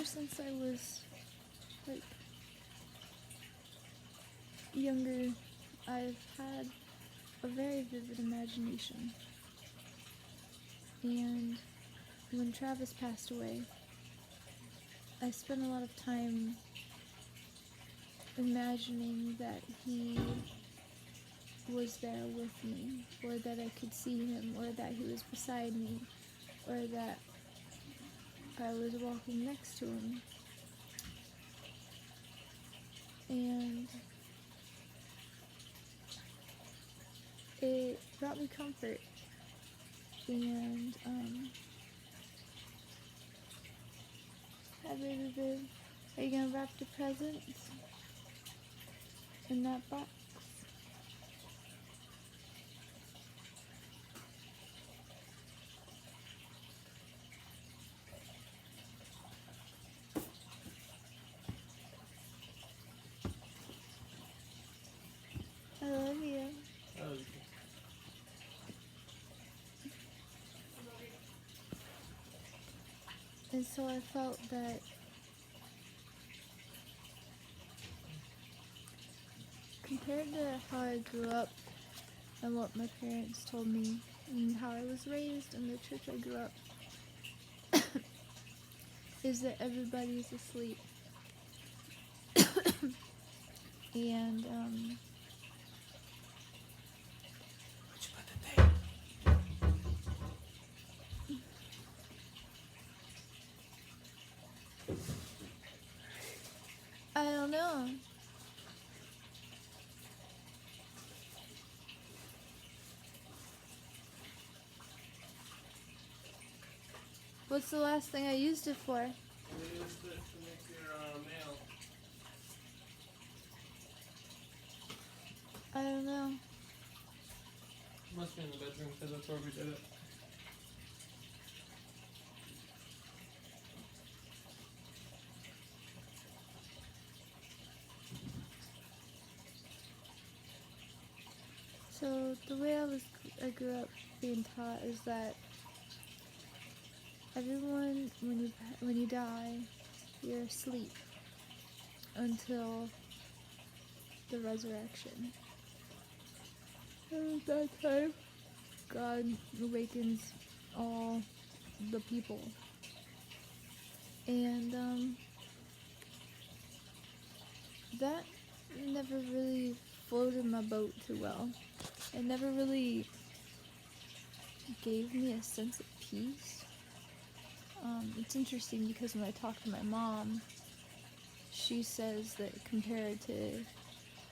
ever since I was like younger, I've had a very vivid imagination. And when Travis passed away, I spent a lot of time imagining that he was there with me, or that I could see him, or that he was beside me, or that I was walking next to him. And it brought me comfort. And hi baby boo, are you gonna wrap the presents in that box? I love you. And so I felt that compared to how I grew up and what my parents told me and how I was raised and the church I grew up, is that everybody's asleep. And I don't know. What's the last thing I used it for? We used it to make your mail. I don't know. Must be in the bedroom because that's where we did it. So the way I grew up being taught is that everyone, when you die, you're asleep until the resurrection. And at that time, God awakens all the people. And that never really floated my boat too well. It never really gave me a sense of peace. It's interesting because when I talk to my mom, she says that compared to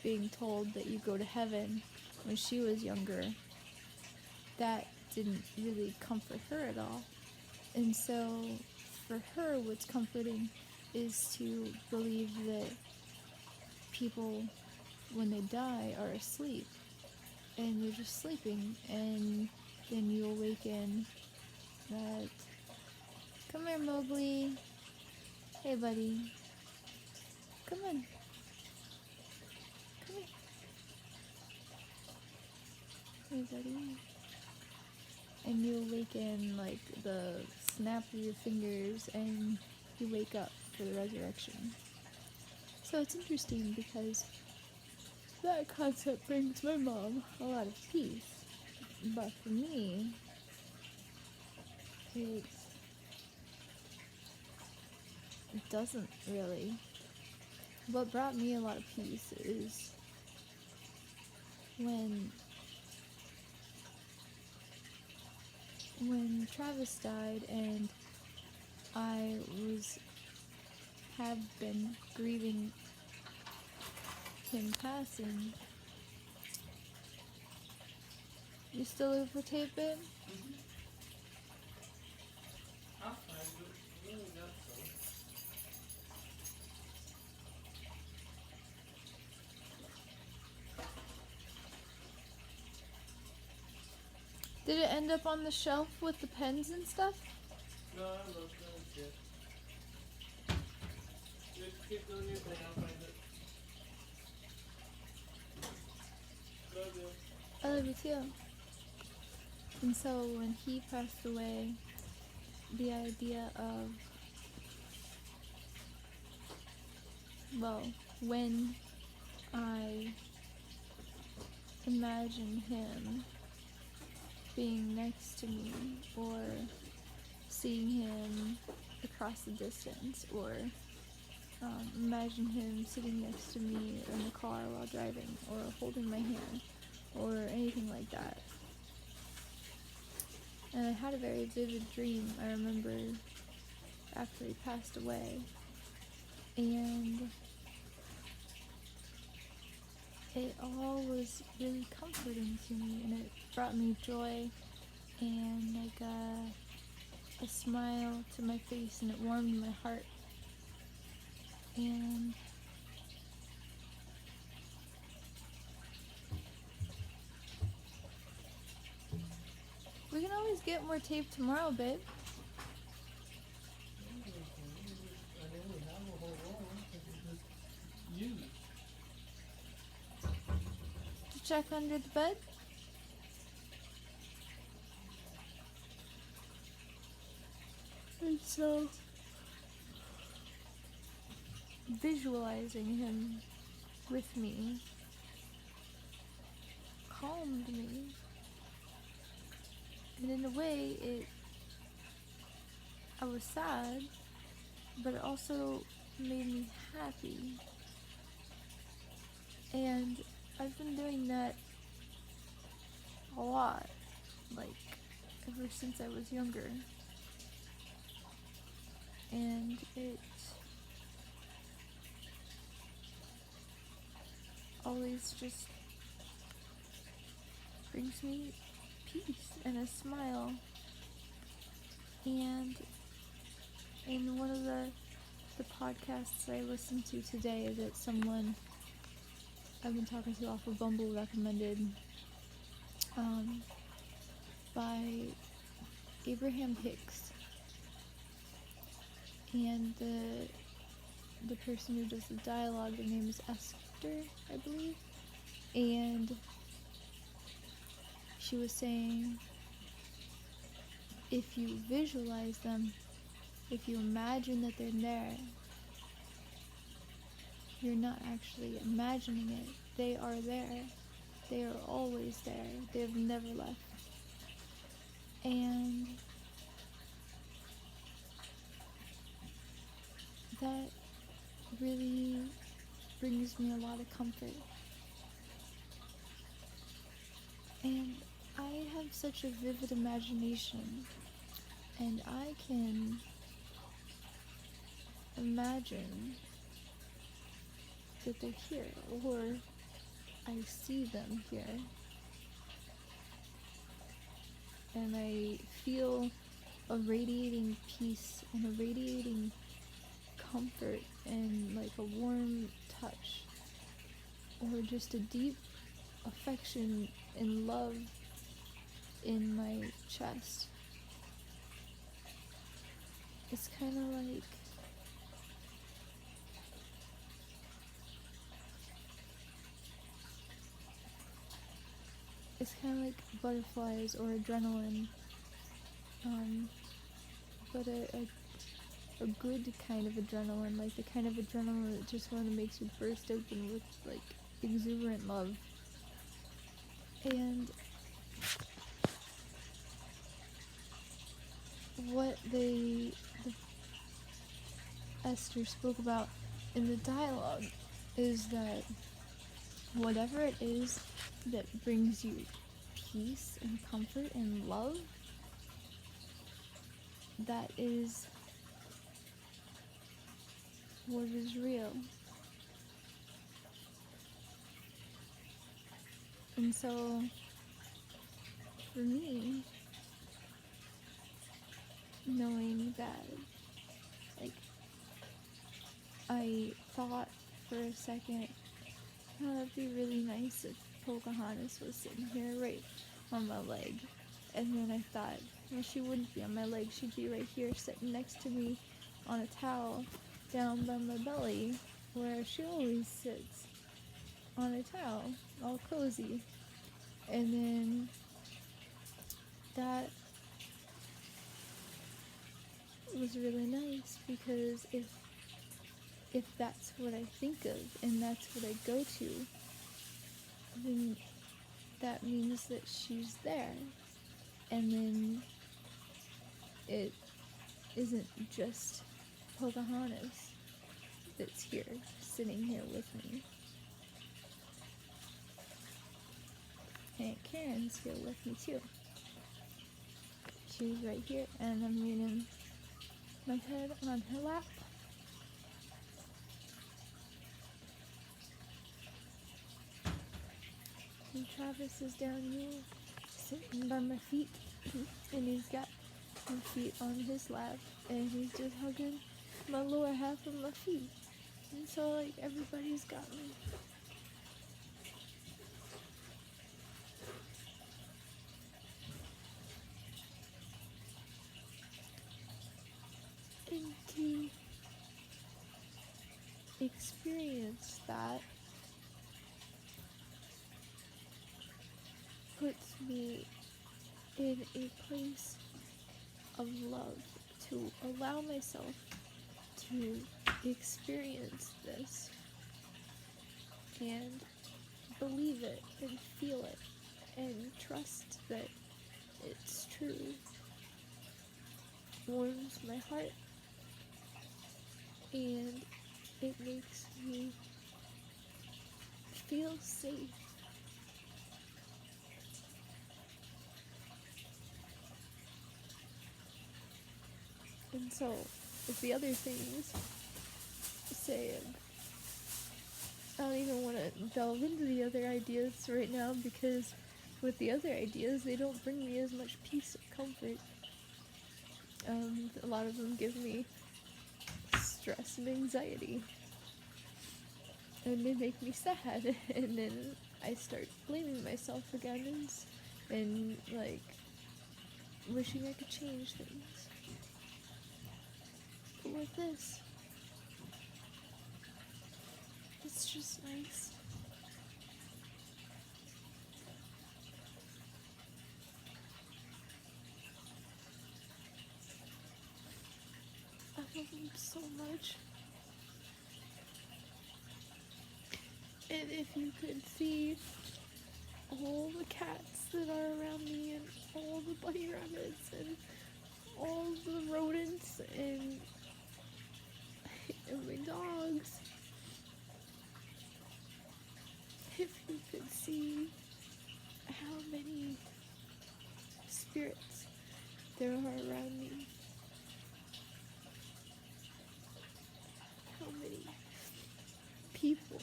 being told that you go to heaven when she was younger, that didn't really comfort her at all. And so for her, what's comforting is to believe that people, when they die, are asleep. And you're just sleeping, and then you awaken that... Come here, Mowgli. Hey, buddy. Come on. Come here. Hey, buddy. And you awaken like the snap of your fingers, and you wake up for the resurrection. So it's interesting because that concept brings my mom a lot of peace. But for me, it doesn't really. What brought me a lot of peace is when Travis died and I have been grieving him passing. You still live for tape it? Mm-hmm. I'll find it. We only got some. Did it end up on the shelf with the pens and stuff? No, I don't know. It's good. Just keep doing your thing. I'll find it. Love you. I love you too. And so when he passed away, the idea of well, when I imagine him being next to me, or seeing him across the distance, or imagine him sitting next to me in the car while driving, or holding my hand, or anything like that. And I had a very vivid dream, I remember, after he passed away. And it all was really comforting to me, and it brought me joy and like a smile to my face, and it warmed my heart. And we can always get more tape tomorrow, babe. I mean, we have a whole roll. Just use. To check under the bed. And so, visualizing him with me calmed me. And in a way, I was sad, but it also made me happy. And I've been doing that a lot, like, ever since I was younger. And it always just brings me peace and a smile. And in one of the podcasts I listened to today that someone I've been talking to off of Bumble recommended, by Abraham Hicks, and the person who does the dialogue, their name is Esther, I believe, and she was saying, if you visualize them, if you imagine that they're there, you're not actually imagining it. They are there. They are always there. They have never left. And that really brings me a lot of comfort. And I have such a vivid imagination, and I can imagine that they're here, or I see them here, and I feel a radiating peace and a radiating comfort and like a warm touch, or just a deep affection and love in my chest. It's kind of like butterflies or adrenaline, but a good kind of adrenaline, like the kind of adrenaline that just kind of makes you burst open with like exuberant love. And what the Esther spoke about in the dialogue is that whatever it is that brings you peace and comfort and love, that is what is real. And so, for me, knowing that, like, I thought for a second, oh, that'd be really nice if Pocahontas was sitting here right on my leg. And then I thought, well, she wouldn't be on my leg, she'd be right here sitting next to me on a towel down by my belly, where she always sits, on a towel, all cozy. And then that was really nice, because if if that's what I think of and that's what I go to, then that means that she's there. And then it isn't just Pocahontas that's here, sitting here with me. Aunt Karen's here with me too. She's right here, and I'm leaning my head on her lap. And Travis is down here, sitting by my feet, and he's got my feet on his lap, and he's just hugging my lower half of my feet. And so, like, everybody's got me. And to experience that puts me in a place of love to allow myself to experience this and believe it and feel it and trust that it's true. Warms my heart, and it makes me feel safe. And so, with the other things, say, I don't even want to delve into the other ideas right now, because with the other ideas, they don't bring me as much peace or comfort. A lot of them give me stress and anxiety, and they make me sad, and then I start blaming myself again, and like wishing I could change things. But with this, it's just nice. I love him so much. And if you could see all the cats that are around me, and all the bunny rabbits, and all the rodents, and my dogs, if you could see how many spirits there are around me, how many people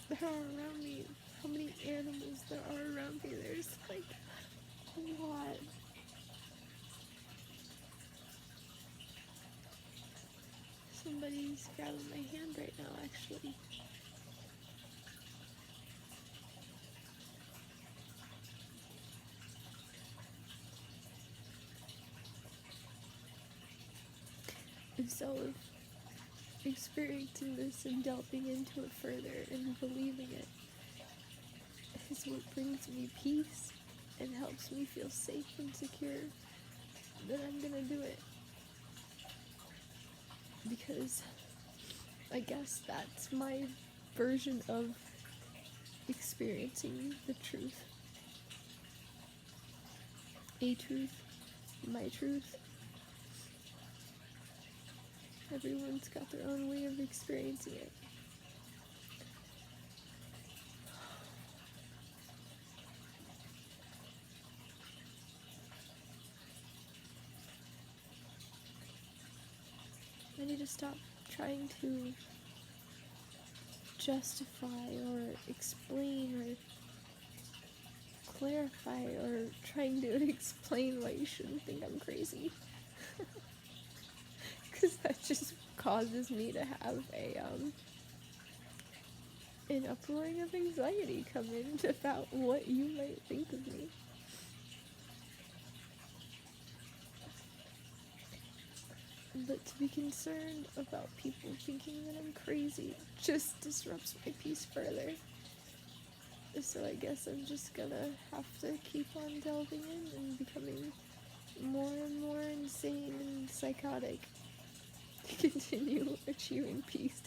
there are around me, how many animals there are around me, there's like a lot. Somebody's grabbing my hand right now, actually. And so, experiencing this and delving into it further and believing it is what brings me peace and helps me feel safe and secure that I'm gonna do it. Because I guess that's my version of experiencing the truth. A truth, my truth. Everyone's got their own way of experiencing it. I need to stop trying to justify or explain or clarify or trying to explain why you shouldn't think I'm crazy. Because that just causes me to have an uproaring of anxiety come in about what you might think of me. But to be concerned about people thinking that I'm crazy just disrupts my peace further. So I guess I'm just gonna have to keep on delving in and becoming more and more insane and psychotic continue achieving peace.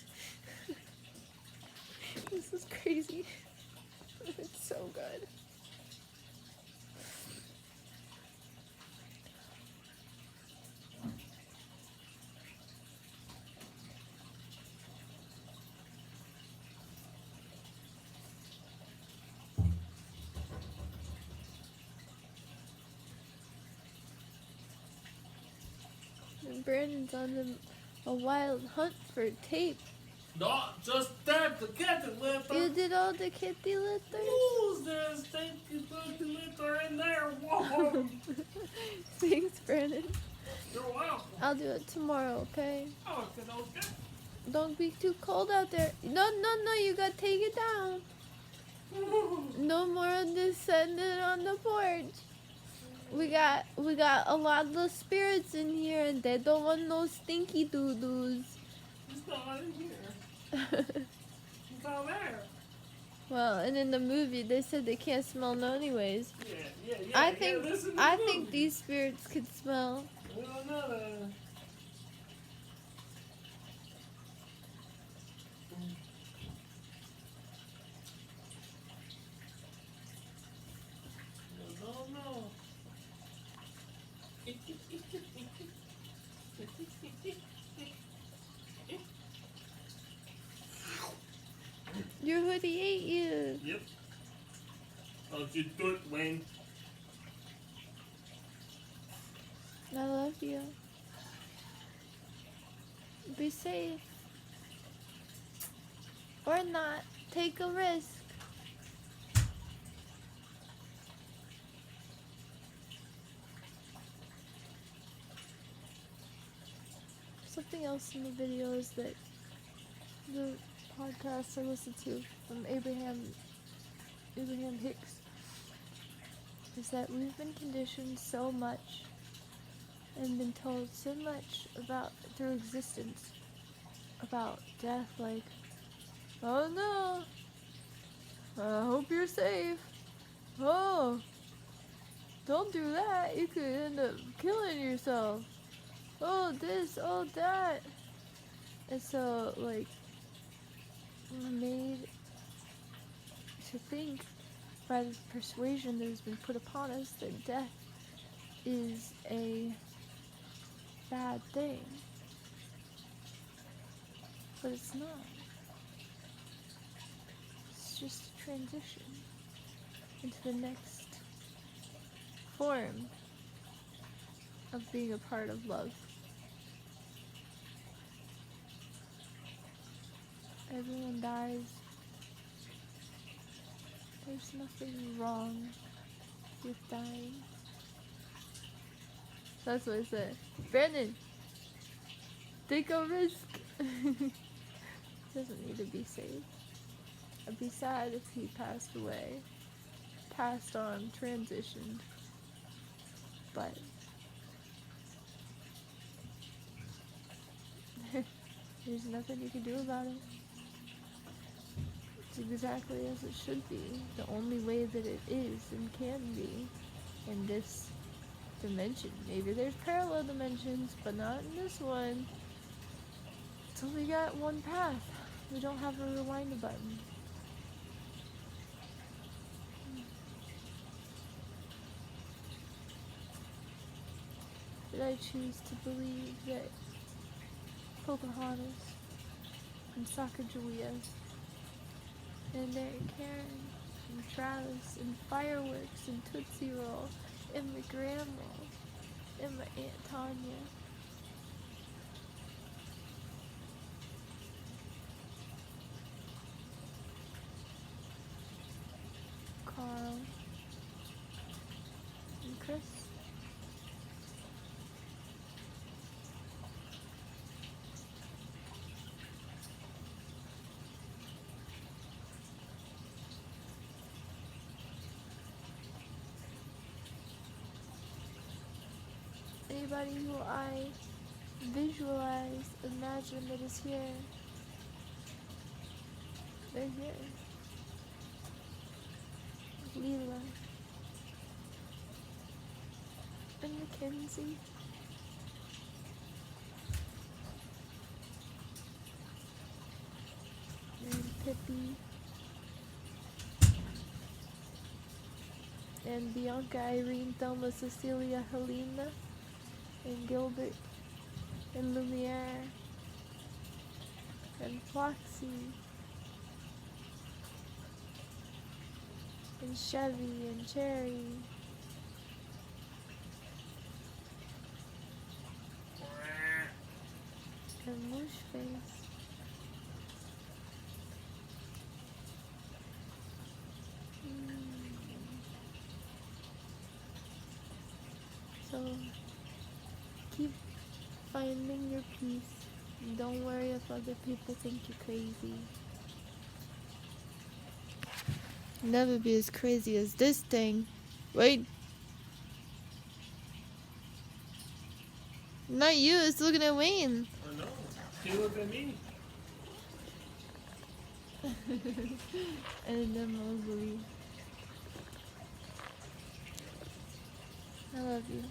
This is crazy. It's so good. And Brandon's on a wild hunt for tape. Not just that, the kitty litter. You did all the kitty litter? Who's this stinky kitty litter in there? Whoa! Thanks, Brandon. You're welcome. I'll do it tomorrow, okay? Okay. Don't be too cold out there. No, you gotta take it down. No more descending on the porch. We got a lot of spirits in here, and they don't want no stinky doo-doos. It's not in here. It's out there. Well, and in the movie, they said they can't smell no anyways. Yeah. I think these spirits could smell. We don't know that. I don't know. Your hoodie ate you. Yep. How'd you do it, Wayne? I love you. Be safe. Or not. Take a risk. Something else in the video is that the podcast I listened to from Abraham Hicks is that we've been conditioned so much and been told so much about through existence about death, like, oh no, I hope you're safe. Oh, don't do that, you could end up killing yourself. Oh, this, oh, that. And so, like, we're made to think by the persuasion that has been put upon us that death is a bad thing. But it's not. It's just a transition into the next form of being a part of love. Everyone dies. There's nothing wrong with dying. That's what I said. Brandon, take a risk. Doesn't need to be saved. I'd be sad if he passed away, passed on, transitioned. But there's nothing you can do about it. It's exactly as it should be. The only way that it is and can be in this dimension. Maybe there's parallel dimensions, but not in this one. So we got one path. We don't have a rewind button. Did I choose to believe that Pocahontas and Sacagawea and Aunt Karen and Travis and fireworks and Tootsie Roll and my grandma and my Aunt Tanya Carl and Chris. Anybody who I visualize, imagine that is here, they're here. Leela and Mackenzie Rosie. And Bianca, Irene, Thelma, Cecilia, Helena, and Gilbert, and Lumiere, and Foxy, and Chevy, and Cherry, and Mooshface. So keep finding your peace. Don't worry if other people think you're crazy. Never be as crazy as this thing. Wait. Not you, it's looking at Wayne. I know. You look at me. And then Mosley. I love you.